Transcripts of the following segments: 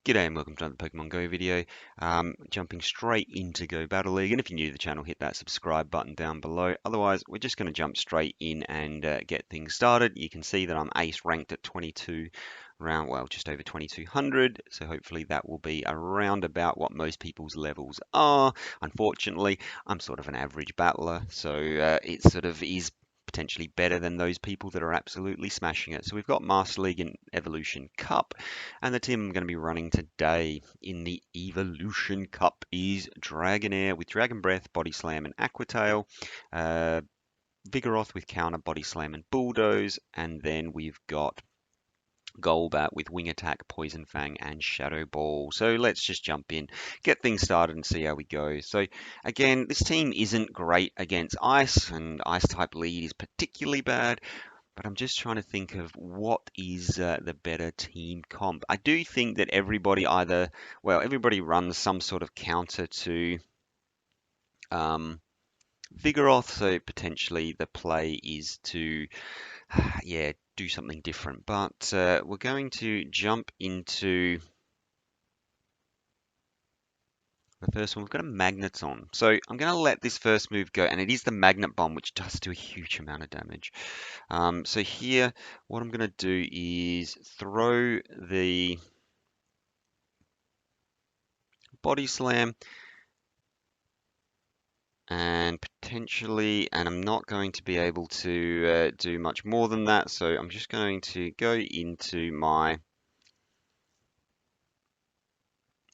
G'day and welcome to another Pokemon Go video. Jumping straight into Go Battle League, and if you're new to the channel, hit that subscribe button down below. Otherwise, we're just going to jump straight in and get things started. You can see that I'm ace ranked at 22 round, well, just over 2200. So hopefully that will be around about what most people's levels are. Unfortunately, I'm sort of an average battler, so it sort of is potentially better than those people that are absolutely smashing it. So we've got Master League and Evolution Cup. And the team I'm going to be running today in the Evolution Cup is Dragonair with Dragon Breath, Body Slam, and Aqua Tail. Vigoroth with Counter, Body Slam, and Bulldoze. And then we've got Golbat with Wing Attack, Poison Fang, and Shadow Ball. So let's just jump in, get things started, and see how we go. So again, this team isn't great against Ice, and Ice type lead is particularly bad. But I'm just trying to think of what is the better team comp. I do think that everybody everybody runs some sort of counter to Vigoroth, so potentially the play is to, yeah, do something different. But we're going to jump into the first one. We've got a Magneton. So I'm going to let this first move go, and it is the Magnet Bomb, which does do a huge amount of damage. So here, what I'm going to do is throw the Body Slam and potentially, and I'm not going to be able to do much more than that. So I'm just going to go into my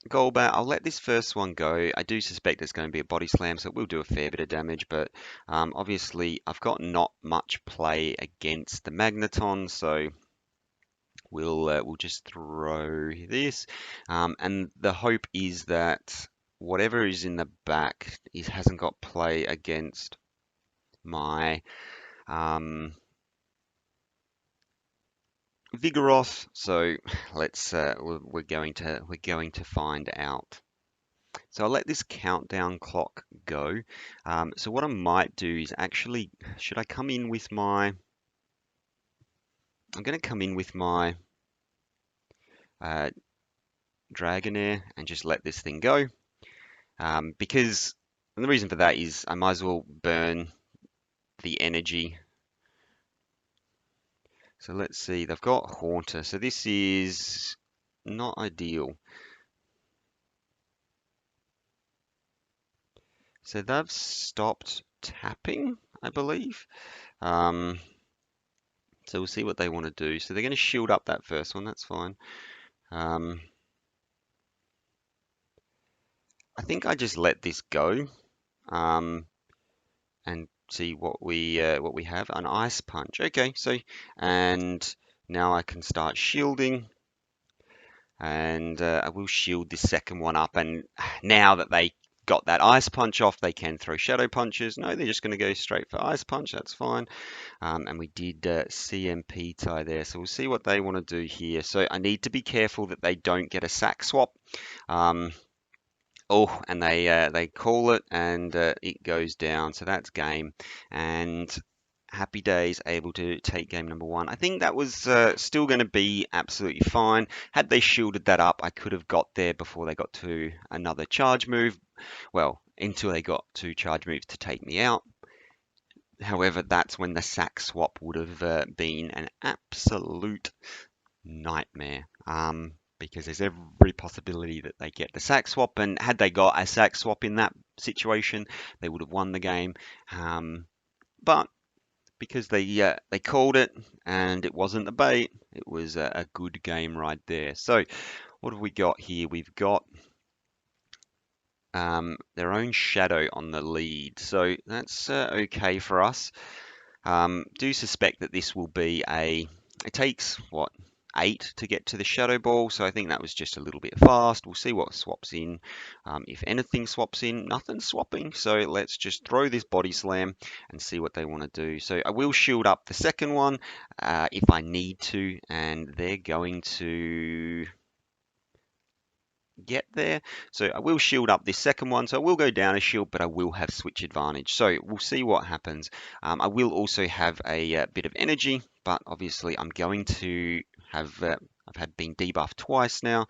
Golbat. I'll let this first one go. I do suspect there's going to be a Body Slam, so it will do a fair bit of damage, but obviously I've got not much play against the Magneton, so we'll just throw this. And the hope is that whatever is in the back hasn't got play against my Vigoroth, so let's we're going to find out. So I'll let this countdown clock go. So what I might do is actually, should I come in with my? I'm going to come in with my Dragonair and just let this thing go. Because and the reason for that is I might as well burn the energy. So let's see, they've got Haunter, so this is not ideal. So they've stopped tapping, I believe. So we'll see what they want to do. So they're going to shield up that first one, that's fine. I think I just let this go and see what we have. An Ice Punch. Okay, so and now I can start shielding. And I will shield this second one up. And now that they got that Ice Punch off, they can throw Shadow Punches. No, they're just going to go straight for Ice Punch. That's fine. And we did CMP tie there. So we'll see what they want to do here. So I need to be careful that they don't get a sack swap. Oh, and they call it, and it goes down. So that's game. And Happy Days able to take game number one. I think that was still going to be absolutely fine. Had they shielded that up, I could have got there before they got to another charge move. Well, until they got two charge moves to take me out. However, that's when the sack swap would have been an absolute nightmare. Because there's every possibility that they get the sack swap, and had they got a sack swap in that situation, they would have won the game. But because they called it and it wasn't a bait, it was a good game right there. So what have we got here? We've got their own Shadow on the lead, so that's okay for us. Do suspect that this will be it takes what, 8 to get to the Shadow Ball, so I think that was just a little bit fast. We'll see what swaps in. If anything swaps in, nothing's swapping, so let's just throw this Body Slam and see what they want to do. So I will shield up the second one if I need to, and they're going to get there. So I will shield up this second one, so I will go down a shield, but I will have switch advantage. So we'll see what happens. I will also have a bit of energy, but obviously I'm going to have I've been debuffed twice now.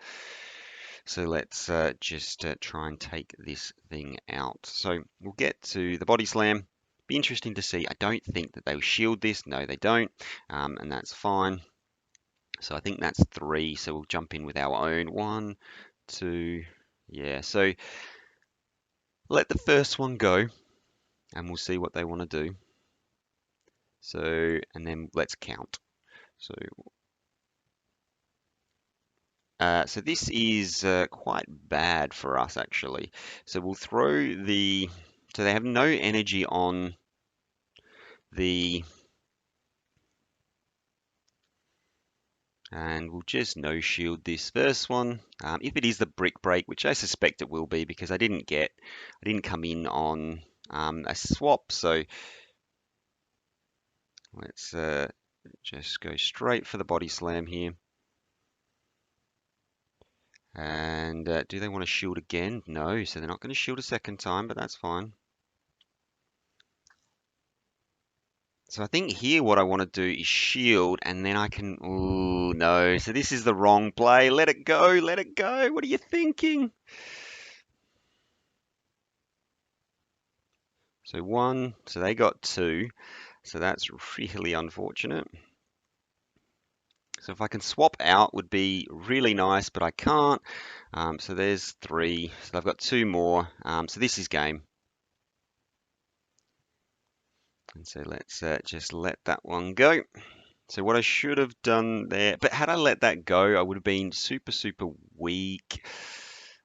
So let's just try and take this thing out. So we'll get to the body slam. Be interesting to see. I don't think that they will shield this. No, they don't. And that's fine. So I think that's 3. So we'll jump in with our own. 1, 2. Yeah, so let the first one go and we'll see what they want to do. So, and then let's count. So, so this is quite bad for us actually. So we'll throw the, so they have no energy on the, and we'll just no shield this first one. If it is the brick break, which I suspect it will be because I didn't come in on a swap. So let's just go straight for the body slam here. And do they want to shield again? No, so they're not going to shield a second time, but that's fine. So I think here what I want to do is shield, and then I can... Ooh, no. So this is the wrong play. Let it go. Let it go. What are you thinking? So 1. So they got 2. So that's really unfortunate. So if I can swap out would be really nice, but I can't. So there's 3. So I've got 2 more. So this is game. And so let's just let that one go. So what I should have done there, but had I let that go, I would have been super, super weak.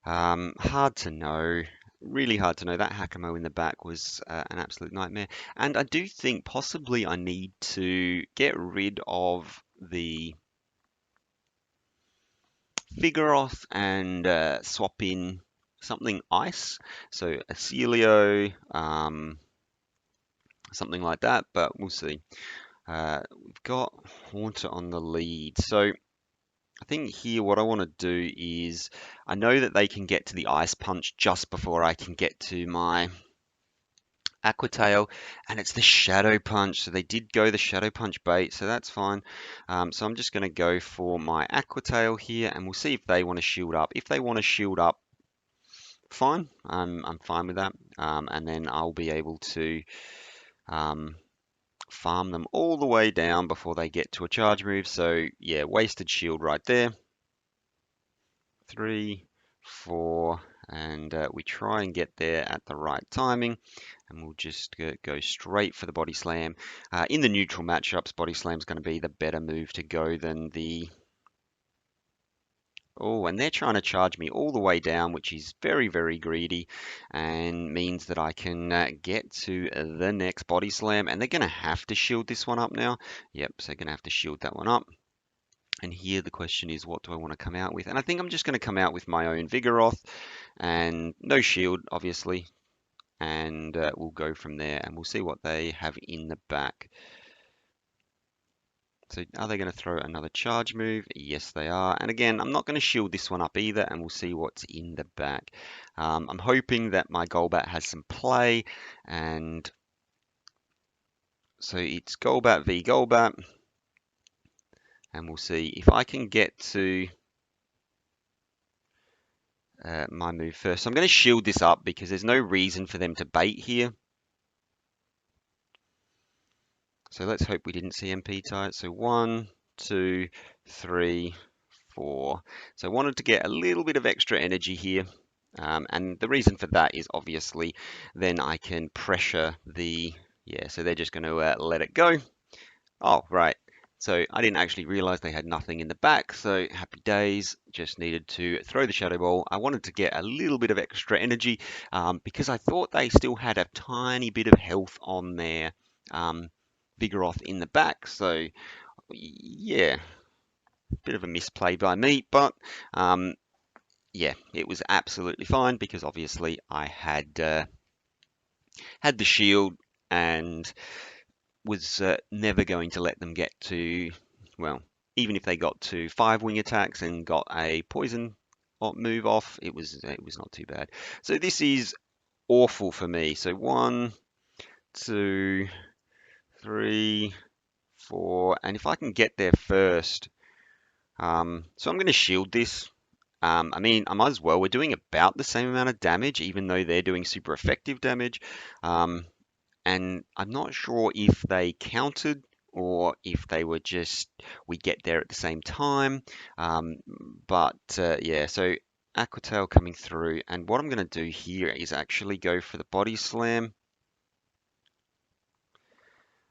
Hard to know. Really hard to know. That Hakamo in the back was an absolute nightmare. And I do think possibly I need to get rid of the Vigoroth and swap in something ice. So a Celio, something like that, but we'll see. We've got Haunter on the lead. So I think here what I want to do is, I know that they can get to the Ice Punch just before I can get to my Aqua Tail, and it's the Shadow Punch. So they did go the Shadow Punch bait, so that's fine. So I'm just going to go for my Aqua Tail here, and we'll see if they want to shield up. If they want to shield up, fine. I'm fine with that. And then I'll be able to farm them all the way down before they get to a charge move. So yeah, wasted shield right there. 3, 4, and we try and get there at the right timing. And we'll just go straight for the body slam. In the neutral matchups, body slam is going to be the better move to go than the... Oh, and they're trying to charge me all the way down, which is very, very greedy, and means that I can get to the next body slam. And they're going to have to shield this one up now. Yep, so they're going to have to shield that one up. And here the question is, what do I want to come out with? And I think I'm just going to come out with my own Vigoroth, and no shield, obviously. And we'll go from there, and we'll see what they have in the back. So are they going to throw another charge move? Yes, they are. And again, I'm not going to shield this one up either, and we'll see what's in the back. I'm hoping that my Golbat has some play, and so it's Golbat v Golbat, and we'll see if I can get to my move first. So I'm going to shield this up because there's no reason for them to bait here. So let's hope we didn't see MP tie it. So 1, 2, 3, 4. So I wanted to get a little bit of extra energy here. And the reason for that is obviously then I can pressure the, yeah, so they're just going to let it go. Oh, right. So I didn't actually realize they had nothing in the back. So happy days, just needed to throw the Shadow Ball. I wanted to get a little bit of extra energy because I thought they still had a tiny bit of health on their Vigoroth in the back. So yeah, bit of a misplay by me, but yeah, it was absolutely fine because obviously I had had the shield and was never going to let them get to, well, even if they got to 5 wing attacks and got a poison move off, it was not too bad. So this is awful for me. So 1, 2, 3, 4, and if I can get there first, so I'm going to shield this. I mean, I might as well. We're doing about the same amount of damage, even though they're doing super effective damage. Um, and I'm not sure if they countered or if they were just we get there at the same time. Um, but yeah, so Aqua Tail coming through, and what I'm going to do here is actually go for the body slam.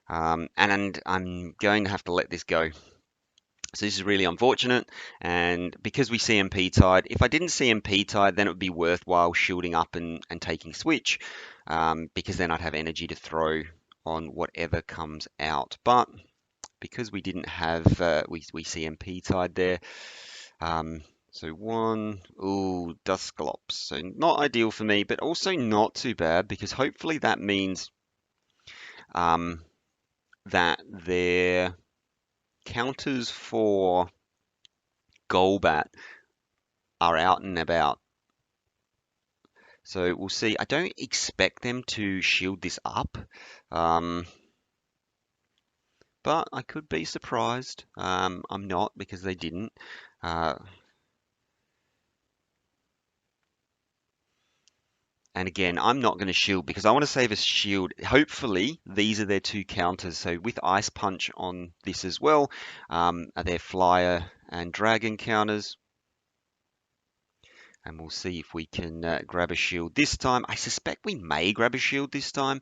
And I'm going to have to let this go. So this is really unfortunate, and because we CMP tied, if I didn't CMP tied, then it would be worthwhile shielding up and taking switch, because then I'd have energy to throw on whatever comes out. But because we didn't have, we CMP tied there, so one, ooh, Dusclops. So not ideal for me, but also not too bad because hopefully that means um, that their counters for Golbat are out and about. So we'll see. I don't expect them to shield this up, um, but I could be surprised. I'm not because they didn't. Uh, and again, I'm not going to shield because I want to save a shield. Hopefully, these are their two counters. So with Ice Punch on this as well, are their Flyer and Dragon counters. And we'll see if we can grab a shield this time. I suspect we may grab a shield this time,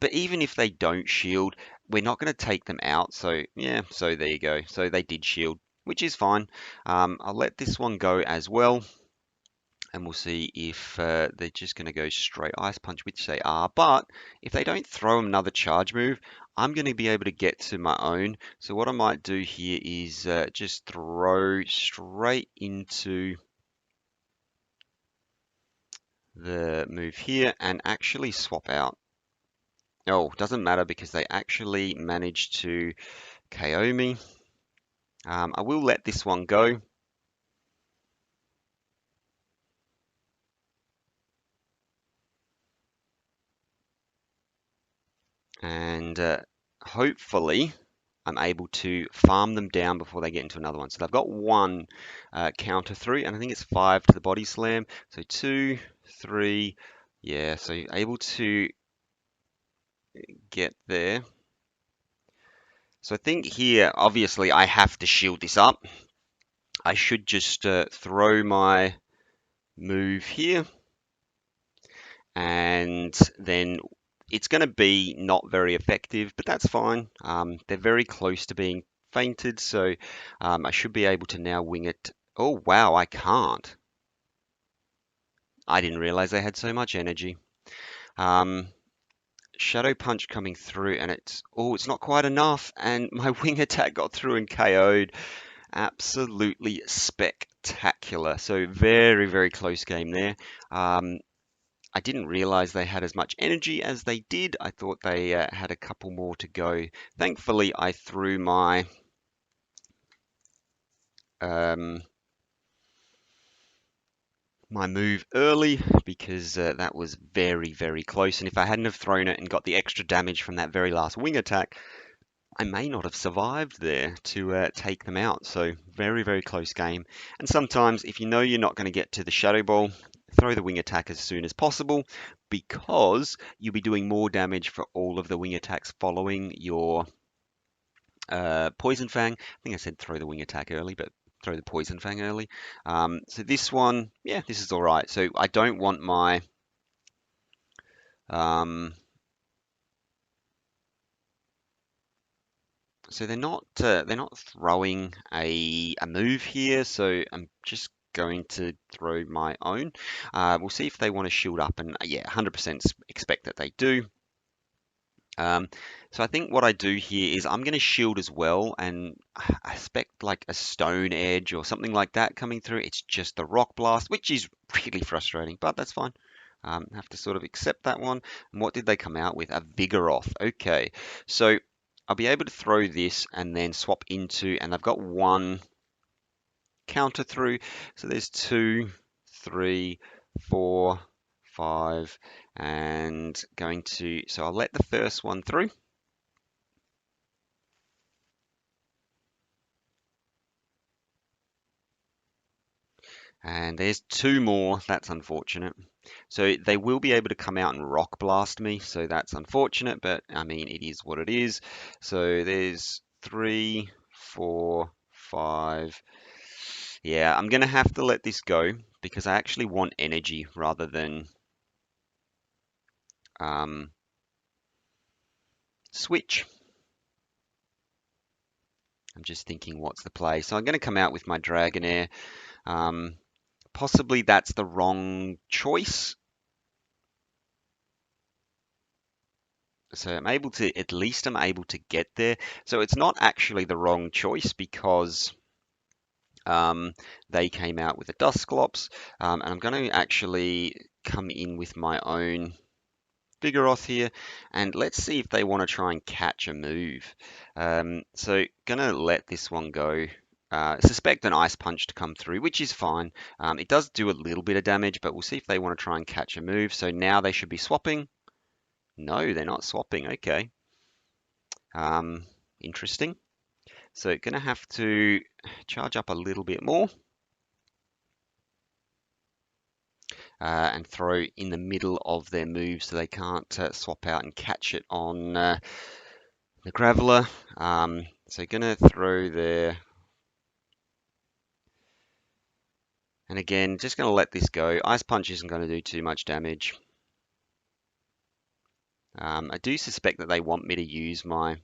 but even if they don't shield, we're not going to take them out. So yeah, so there you go. So they did shield, which is fine. I'll let this one go as well, and we'll see if they're just going to go straight Ice Punch, which they are. But if they don't throw another charge move, I'm going to be able to get to my own. So what I might do here is just throw straight into the move here and actually swap out. Oh, doesn't matter because they actually managed to KO me. I will let this one go. And hopefully I'm able to farm them down before they get into another one. So they've got one counter through, and I think it's 5 to the body slam. So 2, 3, yeah, so able to get there. So I think here, obviously, I have to shield this up. I should just throw my move here, and then it's going to be not very effective, but that's fine. They're very close to being fainted, so I should be able to now wing it. Oh, wow, I can't. I didn't realize they had so much energy. Um, Shadow Punch coming through, and it's not quite enough, and my wing attack got through and KO'd. Absolutely spectacular. So very, very close game there. I didn't realize they had as much energy as they did. I thought they had a couple more to go. Thankfully, I threw um, my move early because that was very, very close. And if I hadn't have thrown it and got the extra damage from that very last wing attack, I may not have survived there to take them out. So very, very close game. And sometimes if you know you're not going to get to the Shadow Ball, throw the wing attack as soon as possible because you'll be doing more damage for all of the wing attacks following your Poison Fang. I think I said throw the wing attack early, but throw the Poison Fang early. So this one, yeah, this is all right. So I don't want my so they're not throwing a move here. So I'm just going to throw my own. We'll see if they want to shield up, and yeah, 100% expect that they do. So I think what I do here is I'm going to shield as well, and I expect like a stone edge or something like that coming through. It's just the rock blast, which is really frustrating, but that's fine. Have to sort of accept that one. And what did they come out with? A Vigoroth. Okay, so I'll be able to throw this and then swap into, and I've got one counter through. So there's 2, 3, 4, 5, and going to, so I'll let the first one through. And there's two more. That's unfortunate. So they will be able to come out and rock blast me. So that's unfortunate, but I mean, it is what it is. So there's 3, 4, 5. Yeah, I'm going to have to let this go because I actually want energy rather than um, switch. I'm just thinking what's the play. So I'm going to come out with my Dragonair. Um, Possibly that's the wrong choice. So I'm able to, at least I'm able to get there. So it's not actually the wrong choice because they came out with a Dusclops. And I'm going to actually come in with my own Vigoroth here, and let's see if they want to try and catch a move. So gonna let this one go. Suspect an Ice Punch to come through, which is fine. It does do a little bit of damage, but we'll see if they want to try and catch a move. So now they should be swapping. No, they're not swapping. Okay. Um, Interesting. So gonna have to charge up a little bit more. And throw in the middle of their move so they can't swap out and catch it on the Graveler. So gonna throw there. And again, just gonna let this go. Ice Punch isn't gonna do too much damage. I do suspect that they want me to use my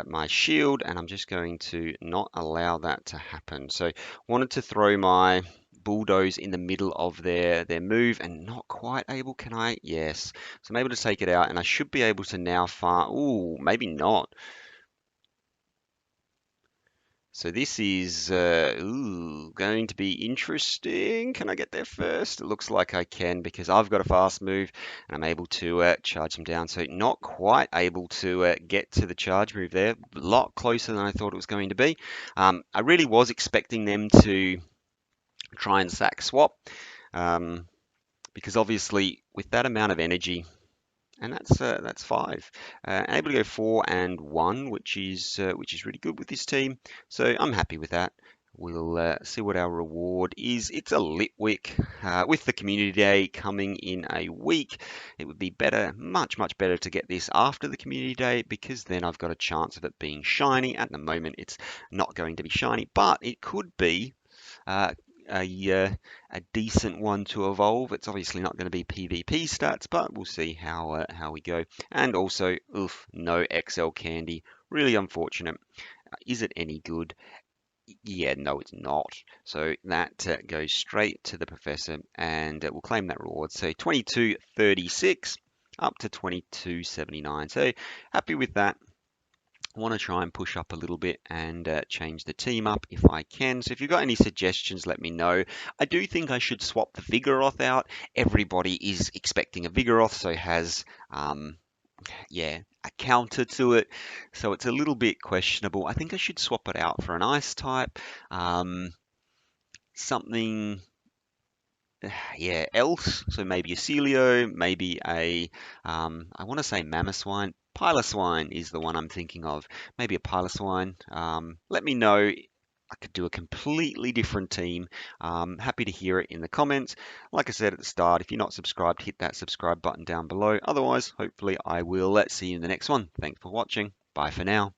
my shield, and I'm just going to not allow that to happen. So wanted to throw my bulldoze in the middle of their move and not quite able. Can I? Yes. So I'm able to take it out, and I should be able to now farm. Ooh, maybe not. So this is going to be interesting. Can I get there first? It looks like I can because I've got a fast move and I'm able to charge them down. So not quite able to get to the charge move there. A lot closer than I thought it was going to be. I really was expecting them to try and sack swap because obviously with that amount of energy, and that's 5. Able to go 4 and 1, which is really good with this team. So I'm happy with that. We'll see what our reward is. It's a Litwick. With the community day coming in a week, it would be better, much better to get this after the community day because then I've got a chance of it being shiny. At the moment, it's not going to be shiny, but it could be. Uh, a decent one to evolve. It's obviously not going to be PvP stats, but we'll see how we go. And also, oof, no XL candy. Really unfortunate. Is it any good? Yeah, no, it's not. So that goes straight to the professor, and we'll claim that reward. So 22.36 up to 22.79. So happy with that. I want to try and push up a little bit and change the team up if I can. So if you've got any suggestions, let me know. I do think I should swap the Vigoroth out. Everybody is expecting a Vigoroth, so has, yeah, a counter to it. So it's a little bit questionable. I think I should swap it out for an Ice type. Something yeah, else. So maybe a Celio, maybe a, I want to say Mamoswine. Piloswine is the one I'm thinking of. Maybe a Piloswine. Let me know. I could do a completely different team. Happy to hear it in the comments. Like I said at the start, if you're not subscribed, hit that subscribe button down below. Otherwise, hopefully I will see you in the next one. Thanks for watching. Bye for now.